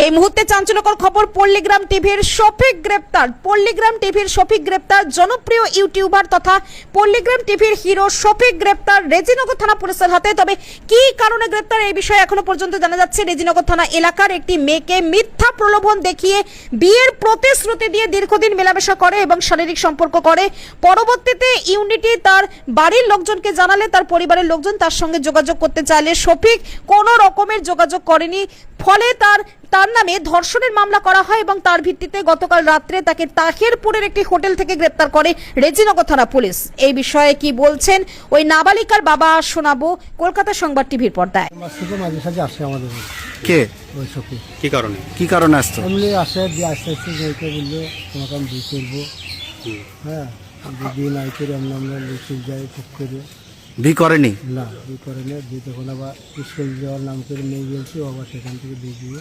এই মুহূর্তে চাঞ্চল্যকর খবর, পল্লীগ্রাম টিভির শফিক গ্রেপ্তার। পল্লীগ্রাম টিভির শফিক গ্রেপ্তার, জনপ্রিয় ইউটিউবার তথা পল্লীগ্রাম টিভির হিরো শফিক গ্রেপ্তার রেজিনগর থানা পুলিশের হাতে। তবে কি কারণে গ্রেপ্তার এই বিষয়ে এখনো পর্যন্ত জানা যাচ্ছে। রেজিনগর থানা এলাকার একটি মেয়েকে মিথ্যা প্রলোভন দেখিয়ে বিয়ের প্রতিশ্রুতি দিয়ে দীর্ঘদিন মেলামেশা করে এবং শারীরিক সম্পর্ক করে। পরবর্তীতে ইউনিটি তার বাড়ির লোকজনকে জানালে তার পরিবারের লোকজন তার সঙ্গে যোগাযোগ করতে চাইলে শফিক কোনো রকমের যোগাযোগ করেনি। ফলে তার নামে ধর্ষণের মামলা করা হয় এবং তার ভিত্তিতে গতকাল রাত্রে তাকে তাহিরপুরের একটি হোটেল থেকে গ্রেপ্তার করে রেজিনগর থানা পুলিশ। এই বিষয়ে কি বলছেন ওই নাবালিকার বাবা শোনাবো কলকাতা সংবাদ টিভির পর্দায়। মাঝে সাঝে আসে আমাদের কে ওই শফিক। কি কারণে আসতো? এমনি আসে, দিয়ে আস্তে আস্তে যেতে বললো তোমাকে আমি বিয়ে করবো। হ্যাঁ, বিয়ে নাই করে আমরা লিখে যাই ঠিক করে। বিয়ে করেনি? না, বিয়ে করে না। বিয়ে তখন আবার স্কুল যাওয়ার নাম করে নিয়ে গিয়েছি, আবার সেখান থেকে বিয়ে দিয়ে